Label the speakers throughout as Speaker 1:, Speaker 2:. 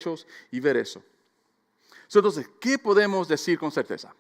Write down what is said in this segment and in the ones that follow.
Speaker 1: hechos y ver eso. Entonces, ¿qué podemos decir con certeza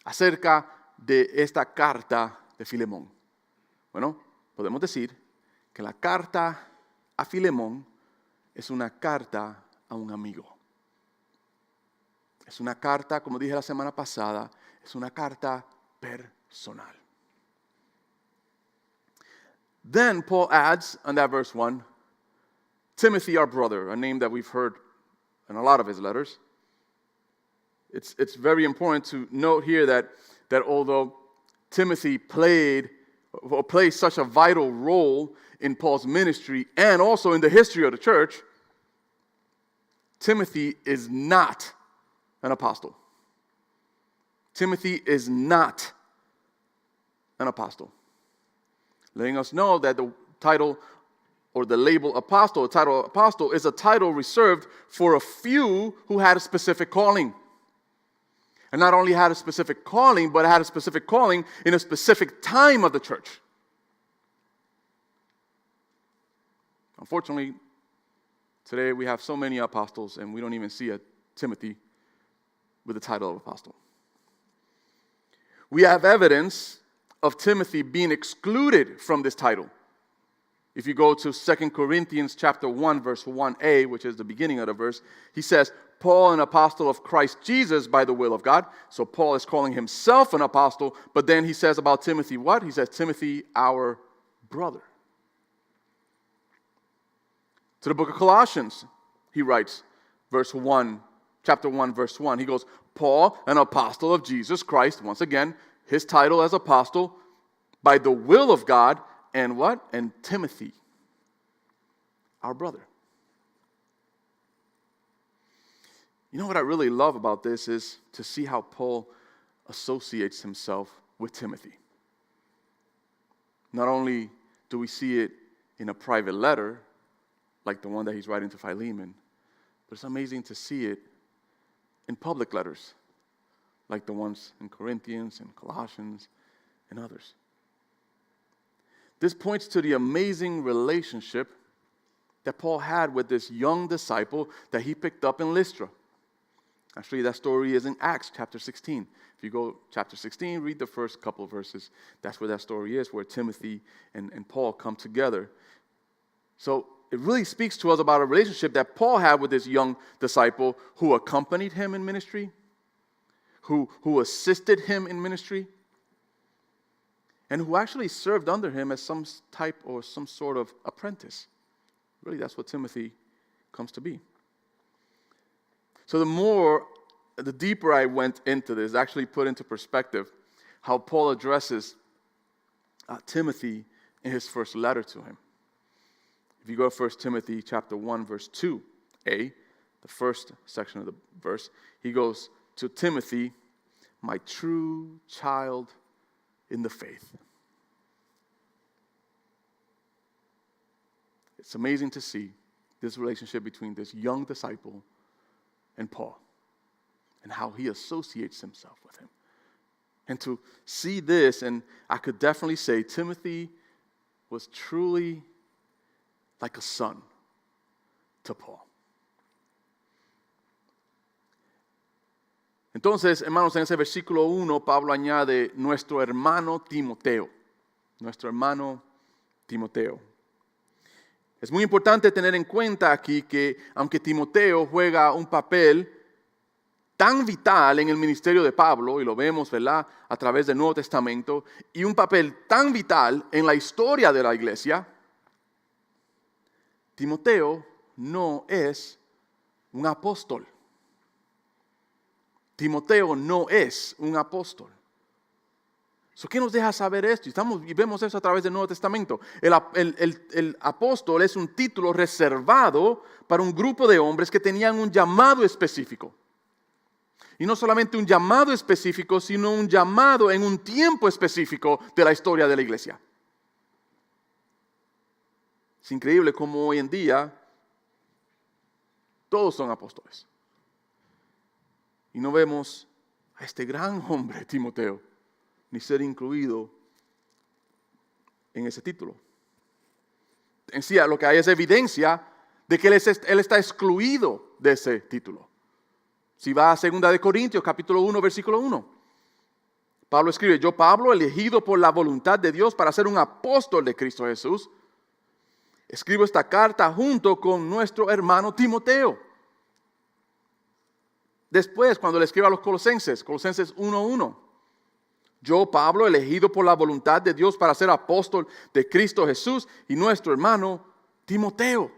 Speaker 1: acerca de esta carta de Filemón? Bueno, podemos decir que la carta a Filemón es una carta a un amigo. Es una carta, como dije la semana pasada, es una carta personal. Then Paul adds on that verse 1, Timothy, our brother, a name that we've heard in a lot of his letters. It's very important to note here that although Timothy plays such a vital role in Paul's ministry and also in the history of the church, Timothy is not an apostle. Timothy is not an apostle. Letting us know that the title or the label apostle, the title apostle, is a title reserved for a few who had a specific calling. And not only had a specific calling, but had a specific calling in a specific time of the church. Unfortunately, today we have so many apostles and we don't even see a Timothy with the title of apostle. We have evidence of Timothy being excluded from this title. If you go to 2 Corinthians chapter 1, verse 1a, which is the beginning of the verse, he says, Paul, an apostle of Christ Jesus by the will of God. So Paul is calling himself an apostle, but then he says about Timothy what? He says, Timothy, our brother. To the book of Colossians, he writes, chapter 1, verse 1. He goes, Paul, an apostle of Jesus Christ. Once again, his title as apostle by the will of God. And what? And Timothy, our brother. You know what I really love about this is to see how Paul associates himself with Timothy. Not only do we see it in a private letter, like the one that he's writing to Philemon, but it's amazing to see it in public letters, like the ones in Corinthians and Colossians and others. This points to the amazing relationship that Paul had with this young disciple that he picked up in Lystra. Actually, that story is in Acts chapter 16. If you go chapter 16, read the first couple of verses. That's where that story is, where Timothy and Paul come together. So it really speaks to us about a relationship that Paul had with this young disciple who accompanied him in ministry, who assisted him in ministry, and who actually served under him as some type or some sort of apprentice. Really, that's what Timothy comes to be. So the deeper I went into this, actually put into perspective how Paul addresses Timothy in his first letter to him. If you go to 1 Timothy chapter 1, verse 2a, the first section of the verse, he goes to Timothy, my true child in the faith. It's amazing to see this relationship between this young disciple and Paul and how he associates himself with him. And to see this, and I could definitely say Timothy was truly like a son to Paul. Entonces, hermanos, en ese versículo 1, Pablo añade nuestro hermano Timoteo. Nuestro hermano Timoteo. Es muy importante tener en cuenta aquí que aunque Timoteo juega un papel tan vital en el ministerio de Pablo, y lo vemos, ¿verdad?, a través del Nuevo Testamento, y un papel tan vital en la historia de la iglesia, Timoteo no es un apóstol. Timoteo no es un apóstol. ¿Qué nos deja saber esto? Y vemos eso a través del Nuevo Testamento. El apóstol es un título reservado para un grupo de hombres que tenían un llamado específico. Y no solamente un llamado específico, sino un llamado en un tiempo específico de la historia de la iglesia. Es increíble cómo hoy en día todos son apóstoles. Y no vemos a este gran hombre, Timoteo, ni ser incluido en ese título. En sí, lo que hay es evidencia de que él está excluido de ese título. Si va a 2 de Corintios, capítulo 1, versículo 1. Pablo escribe, yo Pablo, elegido por la voluntad de Dios para ser un apóstol de Cristo Jesús, escribo esta carta junto con nuestro hermano Timoteo. Después, cuando le escribe a los Colosenses 1:1, yo Pablo, elegido por la voluntad de Dios para ser apóstol de Cristo Jesús, y nuestro hermano Timoteo.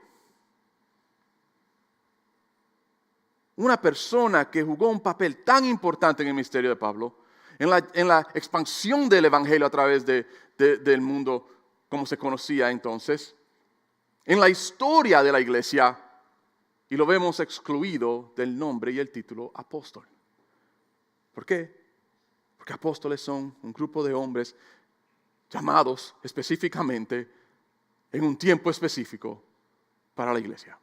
Speaker 1: Una persona que jugó un papel tan importante en el ministerio de Pablo, en la expansión del evangelio a través del mundo como se conocía entonces, en la historia de la iglesia, y lo vemos excluido del nombre y el título apóstol. ¿Por qué? Porque apóstoles son un grupo de hombres llamados específicamente en un tiempo específico para la iglesia.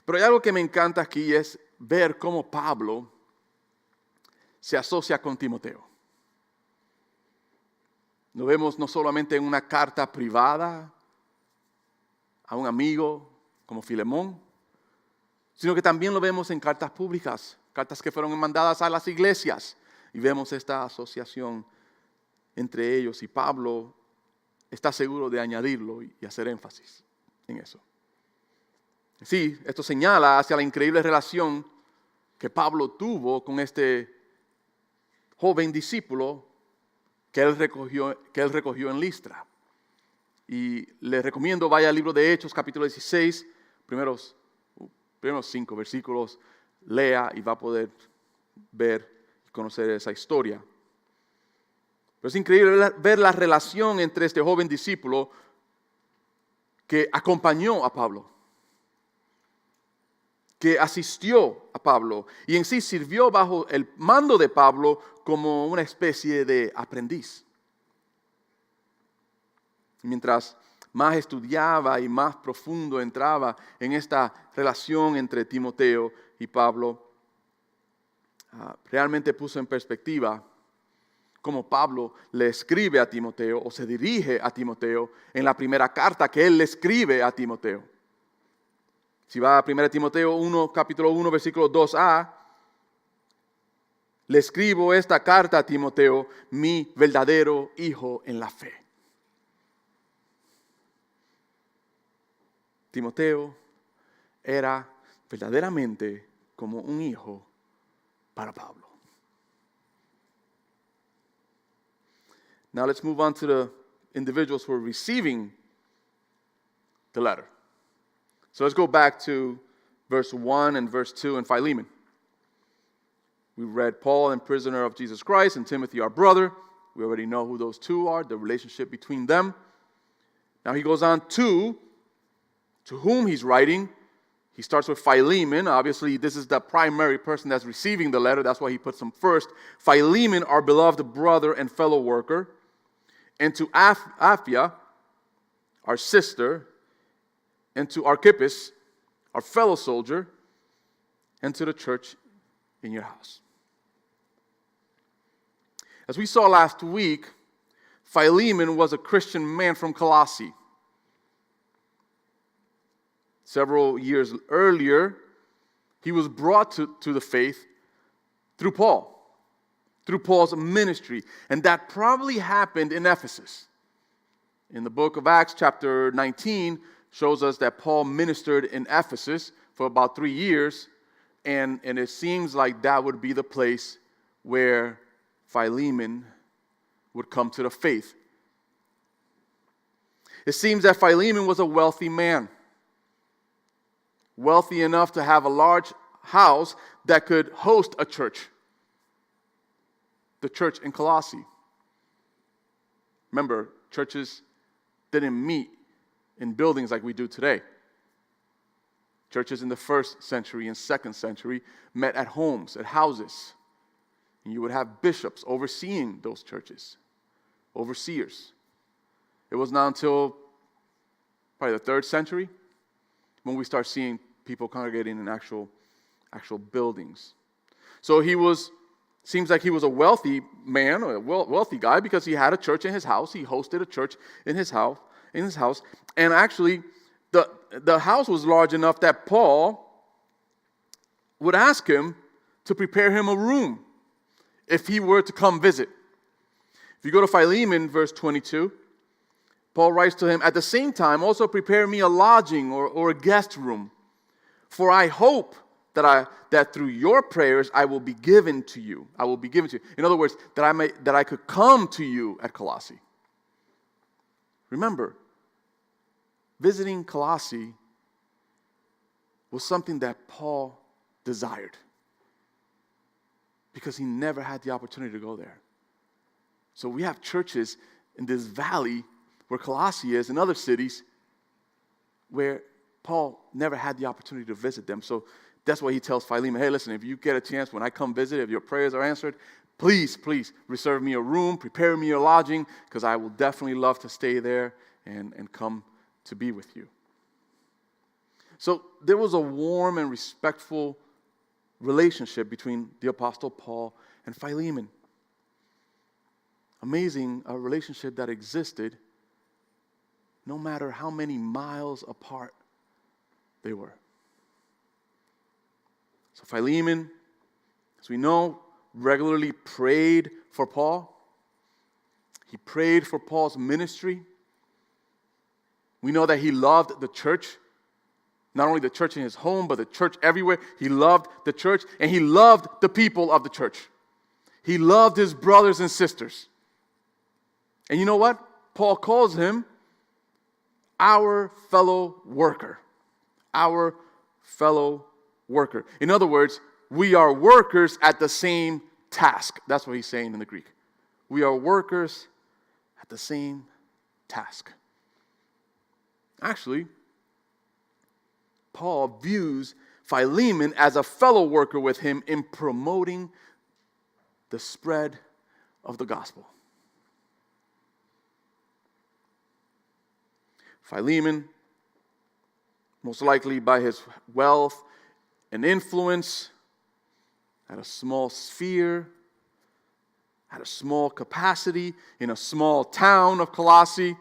Speaker 1: Pero hay algo que me encanta aquí, es ver cómo Pablo se asocia con Timoteo. Lo vemos no solamente en una carta privada a un amigo como Filemón, sino que también lo vemos en cartas públicas, cartas que fueron mandadas a las iglesias, y vemos esta asociación entre ellos, y Pablo está seguro de añadirlo y hacer énfasis en eso. Sí, esto señala hacia la increíble relación que Pablo tuvo con este joven discípulo que él recogió en Listra. Y le recomiendo, vaya al libro de Hechos, capítulo 16, primeros 5 versículos, lea y va a poder ver y conocer esa historia. Pero es increíble ver la relación entre este joven discípulo que acompañó a Pablo, que asistió a Pablo y en sí sirvió bajo el mando de Pablo como una especie de aprendiz. Mientras más estudiaba y más profundo entraba en esta relación entre Timoteo y Pablo, realmente puso en perspectiva cómo Pablo le escribe a Timoteo o se dirige a Timoteo en la primera carta que él le escribe a Timoteo. Si va a 1 Timoteo 1, capítulo 1, versículo 2a, le escribo esta carta a Timoteo, mi verdadero hijo en la fe. Timoteo era verdaderamente como un hijo para Pablo. Now let's move on to the individuals who are receiving the letter. So let's go back to verse 1 and verse 2 in Philemon. We read Paul, and prisoner of Jesus Christ, and Timothy, our brother. We already know who those two are, the relationship between them. Now he goes on to whom he's writing. He starts with Philemon. Obviously, this is the primary person that's receiving the letter. That's why he puts him first. Philemon, our beloved brother and fellow worker. And to Apphia, our sister. And to Archippus, our fellow soldier. And to the church in your house. As we saw last week, Philemon was a Christian man from Colossae. Several years earlier, he was brought to the faith through Paul's ministry. And that probably happened in Ephesus. In the book of Acts, chapter 19, shows us that Paul ministered in Ephesus for about 3 years. And it seems like that would be the place where Philemon would come to the faith. It seems that Philemon was a wealthy man. Wealthy enough to have a large house that could host a church. The church in Colossae. Remember, churches didn't meet in buildings like we do today. Churches in the 1st century and 2nd century met at homes, at houses. And you would have bishops overseeing those churches, overseers. It was not until probably the 3rd century when we start seeing people congregating in actual buildings. So seems like he was a wealthy man, or a wealthy guy, because he had a church in his house. He hosted a church in his house. And actually, the house was large enough that Paul would ask him to prepare him a room if he were to come visit. If you go to Philemon, verse 22, Paul writes to him, "At the same time, also prepare me a lodging or a guest room, for I hope that through your prayers I will be given to you. I will be given to you." In other words, that I could come to you at Colossae. Remember, visiting Colossae was something that Paul desired because he never had the opportunity to go there. So we have churches in this valley where Colossae is, and other cities where Paul never had the opportunity to visit them. So that's why he tells Philemon, hey, listen, if you get a chance when I come visit, if your prayers are answered, please reserve me a room, prepare me a lodging, because I will definitely love to stay there and come to be with you. So there was a warm and respectful relationship between the Apostle Paul and Philemon. Amazing, a relationship that existed no matter how many miles apart they were. So Philemon, as we know, regularly prayed for Paul. He prayed for Paul's ministry. We know that he loved the church. Not only the church in his home, but the church everywhere. He loved the church, and he loved the people of the church. He loved his brothers and sisters. And you know what? Paul calls him our fellow worker. Our fellow worker. In other words, we are workers at the same task. That's what he's saying in the Greek. We are workers at the same task. Actually, Paul views Philemon as a fellow worker with him in promoting the spread of the gospel. Philemon, most likely by his wealth and influence, had a small sphere, had a small capacity in a small town of Colossae,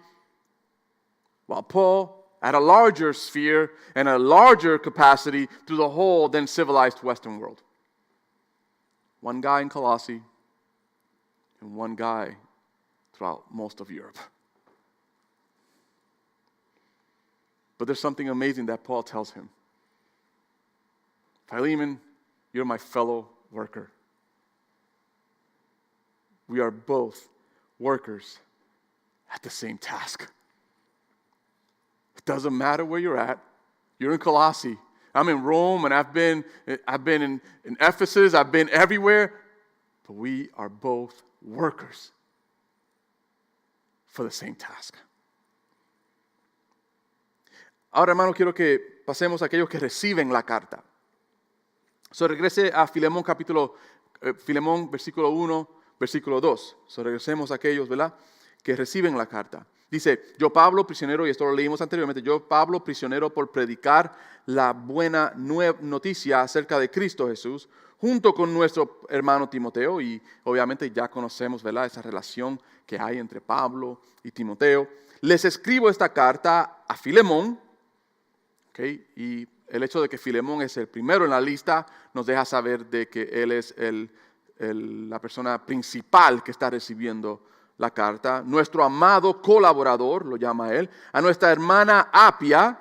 Speaker 1: while Paul had a larger sphere and a larger capacity through the whole then civilized Western world. One guy in Colossae and one guy throughout most of Europe. But there's something amazing that Paul tells him. Philemon, you're my fellow worker. We are both workers at the same task. It doesn't matter where you're at. You're in Colossae. I'm in Rome, and I've been in Ephesus. I've been everywhere. But we are both workers for the same task. Ahora, hermano, quiero que pasemos a aquellos que reciben la carta. So, regrese a Filemón Filemón versículo 1, versículo 2. So, regresemos a aquellos, ¿verdad?, que reciben la carta. Dice, yo Pablo, prisionero, y esto lo leímos anteriormente, yo Pablo, prisionero por predicar la buena noticia acerca de Cristo Jesús, junto con nuestro hermano Timoteo, y obviamente ya conocemos, ¿verdad?, esa relación que hay entre Pablo y Timoteo. Les escribo esta carta a Filemón. Okay, y el hecho de que Filemón es el primero en la lista nos deja saber de que él es la persona principal que está recibiendo la carta. Nuestro amado colaborador, lo llama él, a nuestra hermana Apia,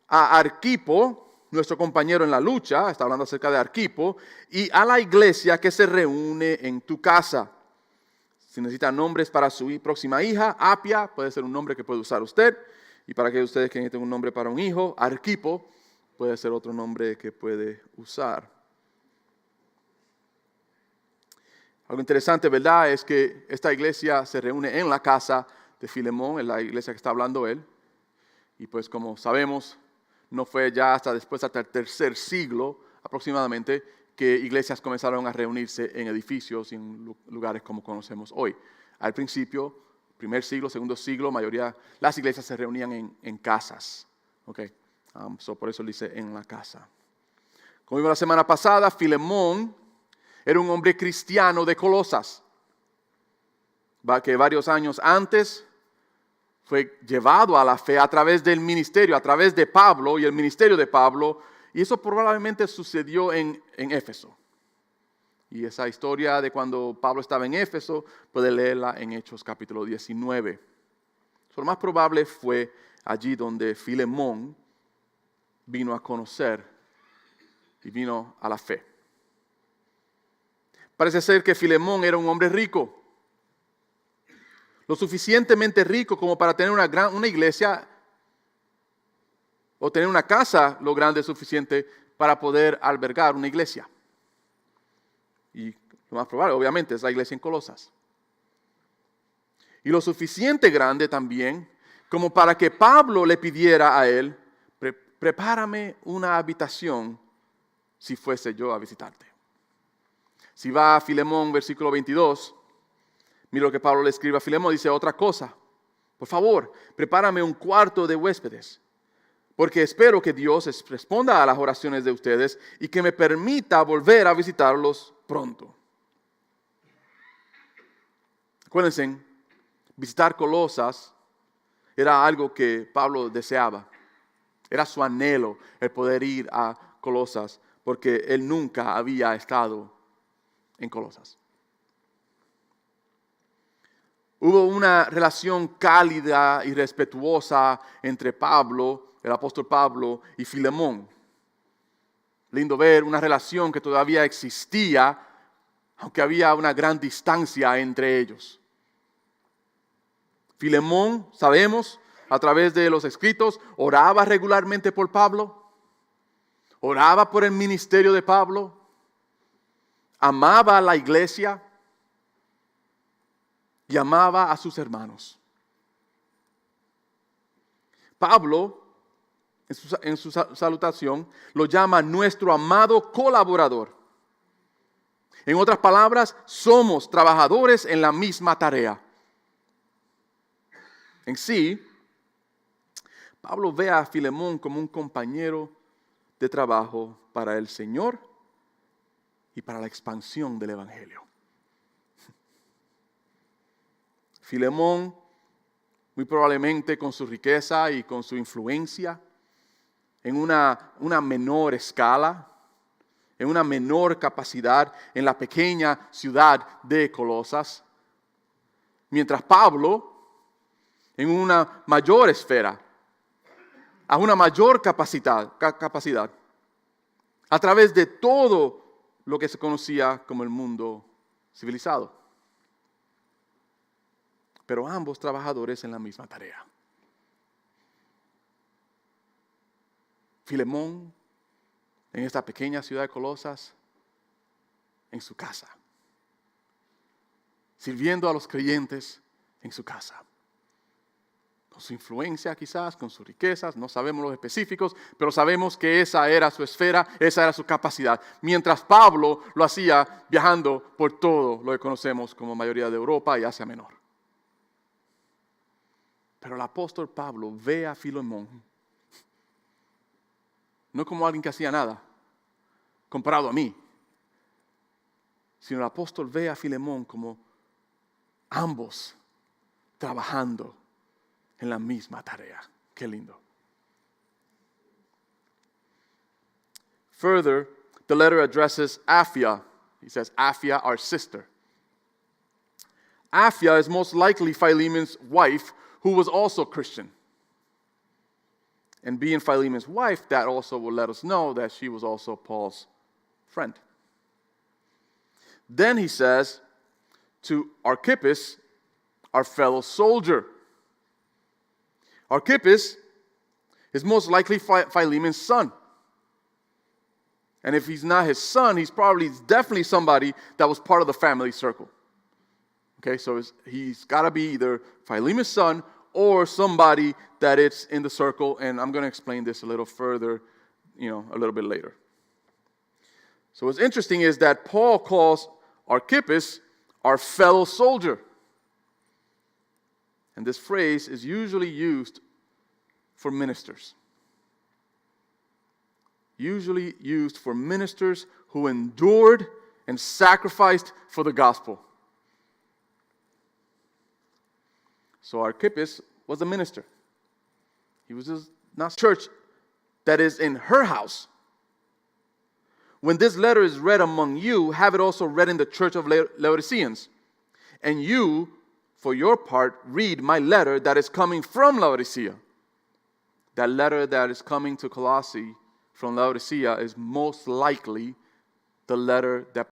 Speaker 1: a Arquipo, nuestro compañero en la lucha, está hablando acerca de Arquipo, y a la iglesia que se reúne en tu casa. Si necesita nombres para su próxima hija, Apia puede ser un nombre que puede usar usted. Y para aquellos de ustedes que necesiten un nombre para un hijo, Arquipo puede ser otro nombre que puede usar. Algo interesante, ¿verdad?, es que esta iglesia se reúne en la casa de Filemón, en la iglesia que está hablando él. Y pues como sabemos, no fue ya hasta el tercer siglo aproximadamente que iglesias comenzaron a reunirse en edificios y en lugares como conocemos hoy. Al principio, primer siglo, segundo siglo, mayoría, las iglesias se reunían en casas. Okay. Por eso dice en la casa. Como vimos la semana pasada, Filemón era un hombre cristiano de Colosas, que varios años antes fue llevado a la fe a través del ministerio, a través de Pablo y el ministerio de Pablo, y eso probablemente sucedió en Éfeso. Y esa historia de cuando Pablo estaba en Éfeso, puede leerla en Hechos capítulo 19. Lo más probable fue allí donde Filemón vino a conocer y vino a la fe. Parece ser que Filemón era un hombre rico, lo suficientemente rico como para tener una iglesia o tener una casa lo grande suficiente para poder albergar una iglesia. Y lo más probable, obviamente, es la iglesia en Colosas. Y lo suficiente grande también como para que Pablo le pidiera a él, prepárame una habitación si fuese yo a visitarte. Si va a Filemón, versículo 22, mira lo que Pablo le escribe a Filemón, dice otra cosa. Por favor, prepárame un cuarto de huéspedes, porque espero que Dios responda a las oraciones de ustedes y que me permita volver a visitarlos pronto. Acuérdense, visitar Colosas era algo que Pablo deseaba. Era su anhelo el poder ir a Colosas, porque él nunca había estado en Colosas. Hubo una relación cálida y respetuosa entre Pablo, el apóstol Pablo, y Filemón. Lindo ver una relación que todavía existía, aunque había una gran distancia entre ellos. Filemón, sabemos, a través de los escritos, oraba regularmente por Pablo, oraba por el ministerio de Pablo, amaba a la iglesia y amaba a sus hermanos. Pablo, en su salutación, lo llama nuestro amado colaborador. En otras palabras, somos trabajadores en la misma tarea. En sí, Pablo ve a Filemón como un compañero de trabajo para el Señor y para la expansión del Evangelio. Filemón, muy probablemente con su riqueza y con su influencia, en una menor escala, en una menor capacidad en la pequeña ciudad de Colosas, mientras Pablo, en una mayor esfera, a una mayor capacidad, a través de todo lo que se conocía como el mundo civilizado. Pero ambos trabajadores en la misma tarea. Filemón, en esta pequeña ciudad de Colosas, en su casa, sirviendo a los creyentes en su casa. Con su influencia quizás, con sus riquezas, no sabemos los específicos, pero sabemos que esa era su esfera, esa era su capacidad. Mientras Pablo lo hacía viajando por todo lo que conocemos como mayoría de Europa y Asia Menor. Pero el apóstol Pablo ve a Filemón no como alguien que hacía nada, comparado a mí, sino el apóstol ve a Filemón como ambos trabajando en la misma tarea. Qué lindo. Further, the letter addresses Apphia. He says, Apphia, our sister. Apphia is most likely Philemon's wife, who was also Christian. And being Philemon's wife, that also will let us know that she was also Paul's friend. Then he says, to Archippus, our fellow soldier. Archippus is most likely Philemon's son. And if he's not his son, he's definitely somebody that was part of the family circle. Okay, so he's got to be either Philemon's son or somebody that it's in the circle. And I'm going to explain this a little further, a little bit later. So what's interesting is that Paul calls Archippus our fellow soldier. And this phrase is usually used for ministers. Usually used for ministers who endured and sacrificed for the gospel. So Archippus was a minister. He was just not church that is in her house. When this letter is read among you, have it also read in the church of Laodiceans. And you, for your part, read my letter that is coming from Laodicea. That letter that is coming to Colossae from Laodicea is most likely the letter that